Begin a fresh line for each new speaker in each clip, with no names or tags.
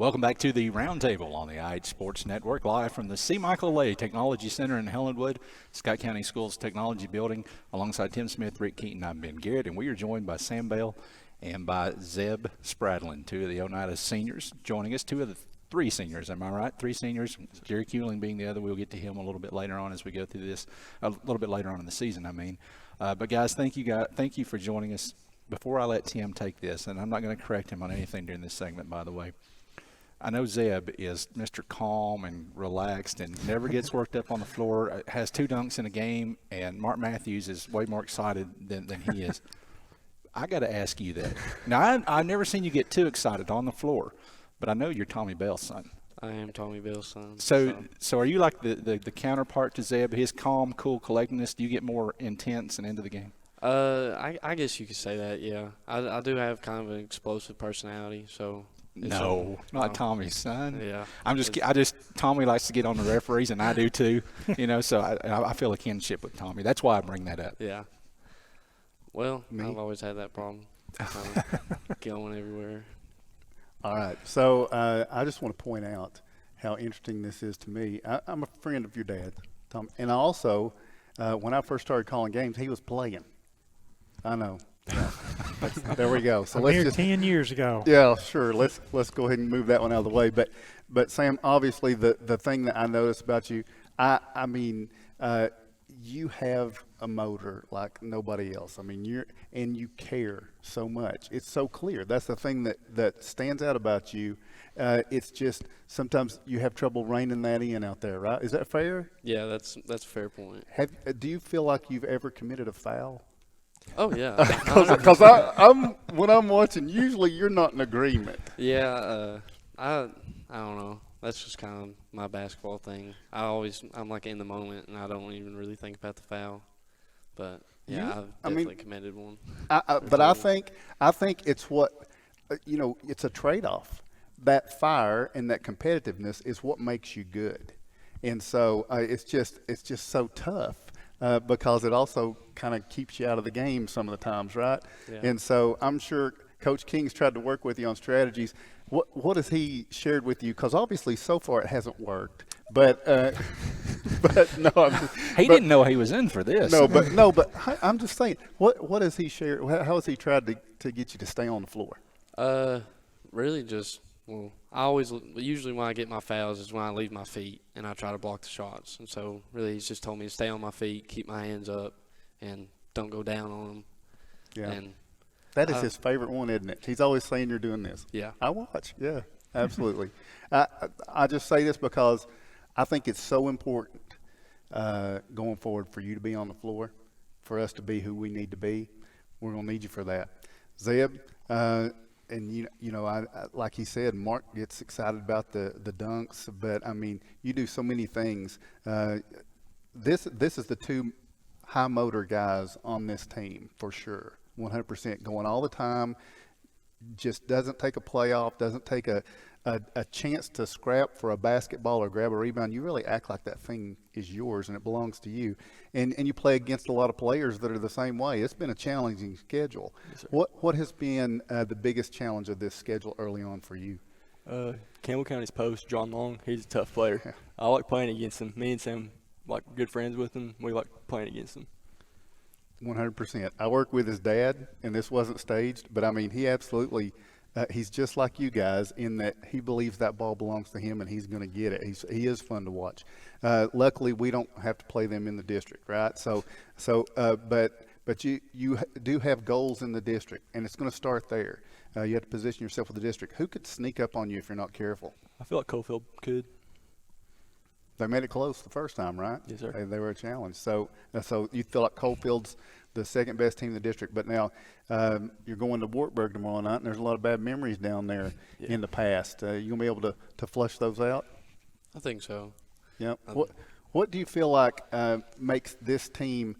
Welcome back to the Roundtable on the IH Sports Network, live from the C. Michael Lay Technology Center in Helenwood, Scott County Schools Technology Building, alongside Tim Smith, Rick Keaton, I'm Ben Garrett, and we are joined by Sam Bell and by Zeb Spradlin, two of the Oneida seniors, joining us, two of the three seniors, am I right? Three seniors, Jerry Kuling being the other. We'll get to him a little bit later on as we go through this, a little bit later on in the season, I mean. But guys, thank you for joining us. Before I let Tim take this, and I'm not going to correct him on anything during this segment, by the way, I know Zeb is Mr. Calm and relaxed and never gets worked up on the floor, has 2 dunks in a game, and Mark Matthews is way more excited than he is. I got to ask you that. Now, I've never seen you get too excited on the floor, but I know you're Tommy Bell's son.
I am Tommy Bell's son.
So are you like the counterpart to Zeb, his calm, cool collectedness? Do you get more intense and into the game?
I guess you could say that, yeah. I do have kind of an explosive personality, so.
No, not Tommy's son.
Yeah.
Tommy likes to get on the referees, and I do too. So I feel a kinship with Tommy. That's why I bring that up.
Yeah. Well, I've always had that problem, kind of going everywhere.
All right. So I just want to point out how interesting this is to me. I'm a friend of your dad, Tom, and also when I first started calling games, he was playing. I know. Yeah. There we go. So
let's just 10 years ago.
Yeah, sure. Let's go ahead and move that one out of the way. But Sam, obviously the thing that I noticed about you, I mean, you have a motor like nobody else. I mean, you care so much. It's so clear. That's the thing that stands out about you. It's just sometimes you have trouble reining that in out there, right? Is that fair?
Yeah, that's a fair point.
Do you feel like you've ever committed a foul?
Oh yeah,
because when I'm watching, usually you're not in agreement.
Yeah, I don't know. That's just kind of my basketball thing. I'm like in the moment, and I don't even really think about the foul. But yeah, I've definitely committed one.
But I think it's what it's a trade-off. That fire and that competitiveness is what makes you good, and so it's just so tough. Because it also kind of keeps you out of the game some of the times, right?
Yeah.
And so I'm sure Coach King's tried to work with you on strategies. What has he shared with you? Because obviously so far it hasn't worked. But no,
he didn't know he was in for this.
But I'm just saying, what has he shared? How has he tried to get you to stay on the floor?
Really just. Well, usually when I get my fouls is when I leave my feet and I try to block the shots. And so really he's just told me to stay on my feet, keep my hands up, and don't go down on them.
Yeah.
And
that is his favorite one, isn't it? He's always saying you're doing this.
Yeah.
I watch. Yeah, absolutely. I just say this because I think it's so important going forward for you to be on the floor, for us to be who we need to be. We're going to need you for that. Zeb, and I like he said, Mark gets excited about the dunks, but I mean, you do so many things. This is the 2 high motor guys on this team for sure, 100% going all the time. Just doesn't take a playoff, doesn't take a chance to scrap for a basketball or grab a rebound. You really act like that thing is yours and it belongs to you. And you play against a lot of players that are the same way. It's been a challenging schedule.
Yes,
what has been the biggest challenge of this schedule early on for you?
Campbell County's post, John Long, he's a tough player.
Yeah.
I like playing against him. Me and Sam, like good friends with him. We like playing against him.
100%. I work with his dad, and this wasn't staged, but I mean, he absolutely he's just like you guys in that he believes that ball belongs to him and he's going to get it. He is fun to watch. Luckily, we don't have to play them in the district, right? But you do have goals in the district, and it's going to start there. You have to position yourself with the district. Who could sneak up on you if you're not careful?
I feel like Cofield could.
They made it close the first time, right?
Yes, sir.
They were a challenge. So you feel like Coalfield's the second best team in the district. But now you're going to Wartburg tomorrow night, and there's a lot of bad memories down there in the past. You going to be able to flush those out?
I think so.
Yeah. What do you feel like makes this team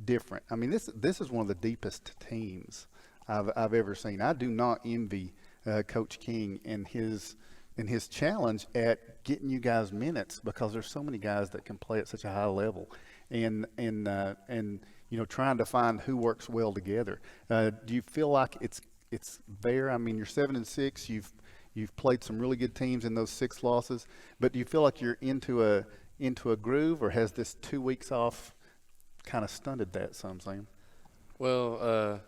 different? I mean, this is one of the deepest teams I've ever seen. I do not envy Coach King and his challenge at getting you guys minutes, because there's so many guys that can play at such a high level, and trying to find who works well together. Do you feel like it's there? I mean, you're 7-6. You've You've played some really good teams in those 6 losses, but do you feel like you're into a groove, or has this 2 weeks off kind of stunted that some, Sam?
Well,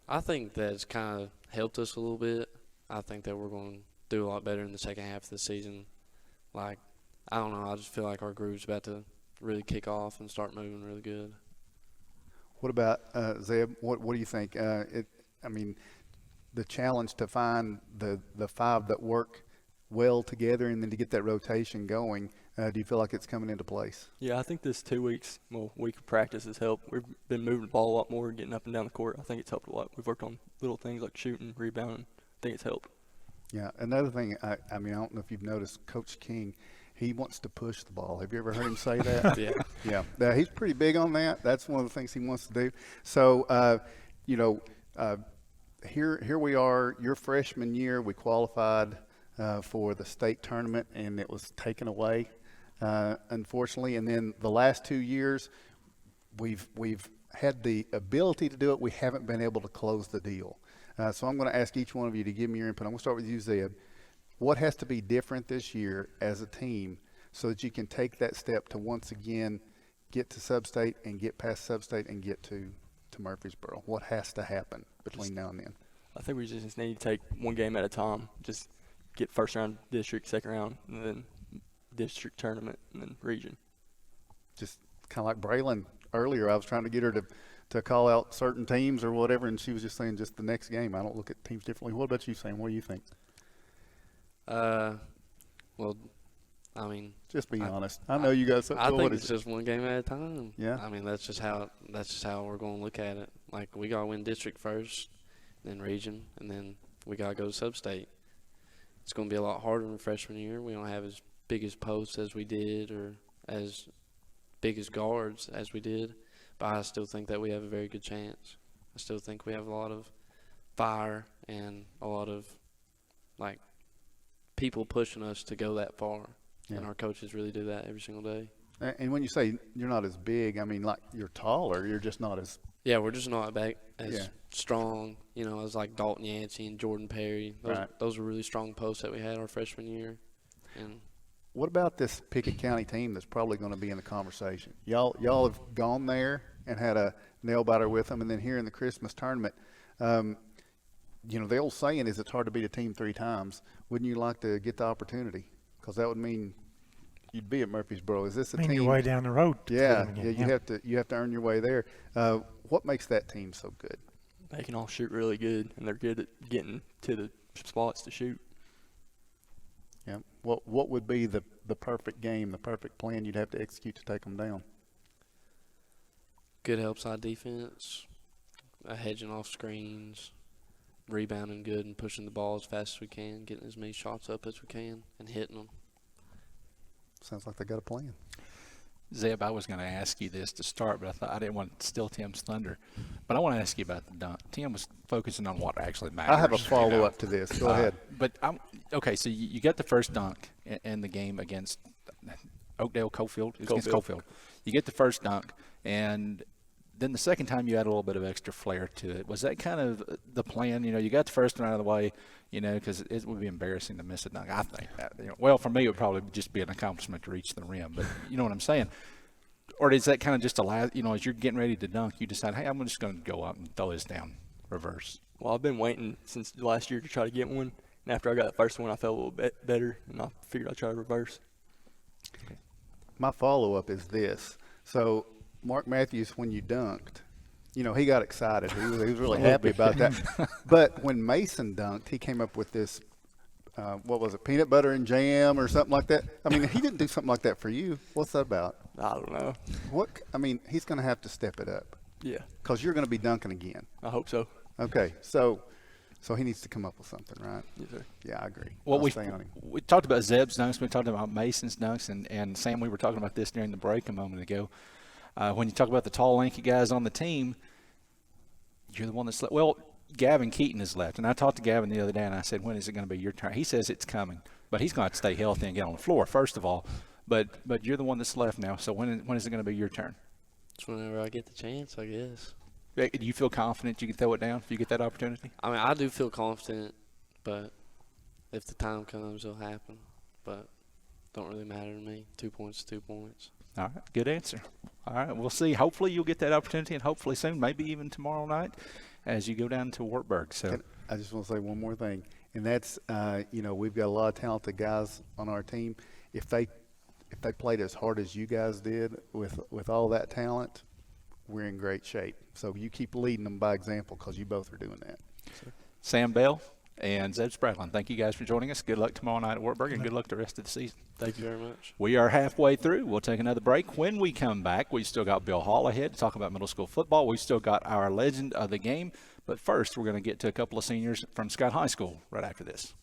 I think that's kind of helped us a little bit. I think that we're going to do a lot better in the second half of the season. Like, I don't know. I just feel like our groove's about to really kick off and start moving really good.
What about Zeb? What do you think? The challenge to find the 5 that work well together and then to get that rotation going. Do you feel like it's coming into place?
Yeah, I think this 2 weeks, week of practice has helped. We've been moving the ball a lot more, getting up and down the court. I think it's helped a lot. We've worked on little things like shooting, rebounding. I think it's helped.
Yeah, another thing, I don't know if you've noticed, Coach King, he wants to push the ball. Have you ever heard him say that?
Yeah.
Yeah, he's pretty big on that. That's one of the things he wants to do. So, here we are, your freshman year, we qualified for the state tournament, and it was taken away, unfortunately. And then the last 2 years, we've had the ability to do it. We haven't been able to close the deal. So I'm going to ask each one of you to give me your input. I'm going to start with you, Zeb. What has to be different this year as a team so that you can take that step to once again get to Sub-State and get past Sub-State and get to Murfreesboro? What has to happen between now and then?
I think we just need to take one game at a time. Just get first round district, second round, and then district tournament, and then region.
Just kind of like Braylon earlier. I was trying to get her to call out certain teams or whatever, and she was just saying just the next game. I don't look at teams differently. What about you, Sam? What do you think?
Well, I mean,
just be honest. I know you guys.
I think it's just one game at a time.
Yeah.
I mean, that's just how we're going to look at it. Like, we got to win district first, then region, and then we got to go to Sub-State. It's going to be a lot harder in freshman year. We don't have as big as posts as we did, or as big as guards as we did, but I still think that we have a very good chance. I still think we have a lot of fire and a lot of, like, people pushing us to go that far. Yeah. And our coaches really do that every single day.
And when you say you're not as big, I mean, like, you're taller. You're just not as –
yeah, we're just not as strong, as like Dalton Yancey and Jordan Perry. Those were really strong posts that we had our freshman year. And
what about this Pickett County team that's probably going to be in the conversation? Y'all have gone there and had a nail-biter with them, and then here in the Christmas tournament, the old saying is it's hard to beat a team 3 times. Wouldn't you like to get the opportunity? Because that would mean you'd be at Murfreesboro. Is this a team?
Your way down the road.
Yeah, you have to earn your way there. What makes that team so good?
They can all shoot really good, and they're good at getting to the spots to shoot.
Yeah. What would be the perfect game, the perfect plan you'd have to execute to take them down?
Good help side defense, hedging off screens, rebounding good and pushing the ball as fast as we can, getting as many shots up as we can, and hitting them.
Sounds like they got a plan.
Zeb, I was going to ask you this to start, but I thought I didn't want to steal Tim's thunder. But I want to ask you about the dunk. Tim was focusing on what actually matters.
I have a follow-up to this. Go ahead.
But okay, so you got the first dunk in the game against Cofield. Against Cofield. You get the first dunk, and then the second time you add a little bit of extra flair to it. Was that kind of the plan? You got the first one out of the way, because it would be embarrassing to miss a dunk. I think that. Well, for me, it would probably just be an accomplishment to reach the rim. But you know what I'm saying? Or is that kind of just as you're getting ready to dunk, you decide, hey, I'm just going to go out and throw this down reverse?
Well, I've been waiting since last year to try to get one. And after I got the first one, I felt a little bit better, and I figured I'd try to reverse.
Okay. My follow-up is this. So Mark Matthews, when you dunked, he got excited. He was really happy about that. But when Mason dunked, he came up with this, what was it, peanut butter and jam or something like that? I mean, he didn't do something like that for you. What's that about?
I don't know.
He's going to have to step it up.
Yeah.
Because you're going to be dunking again.
I hope so.
Okay, so he needs to come up with something, right?
Yes, sir.
Yeah, I agree.
Well, we talked about Zeb's dunks. We talked about Mason's dunks. And Sam, we were talking about this during the break a moment ago. When you talk about the tall, lanky guys on the team, you're the one that's left. Well, Gavin Keaton is left. And I talked to Gavin the other day, and I said, when is it going to be your turn? He says it's coming. But he's going to have to stay healthy and get on the floor, first of all. But you're the one that's left now. So when is it going to be your turn?
It's whenever I get the chance, I guess.
Do you feel confident you can throw it down if you get that opportunity?
I mean, I do feel confident, but if the time comes, it'll happen. But don't really matter to me. 2 points is 2 points.
All right, good answer. All right, we'll see. Hopefully you'll get that opportunity, and hopefully soon, maybe even tomorrow night, as you go down to Wartburg. So
I just want to say one more thing, and that's we've got a lot of talented guys on our team. If they played as hard as you guys did with all that talent, we're in great shape. So you keep leading them by example, because you both are doing that.
Sam Bell and Zeb Spradlin, thank you guys for joining us. Good luck tomorrow night at Wartburg, and good luck the rest of the season.
Thank you very much.
We are halfway through. We'll take another break. When we come back, we still got Bill Hall ahead to talk about middle school football. We've still got our legend of the game. But first, we're going to get to a couple of seniors from Scott High School right after this.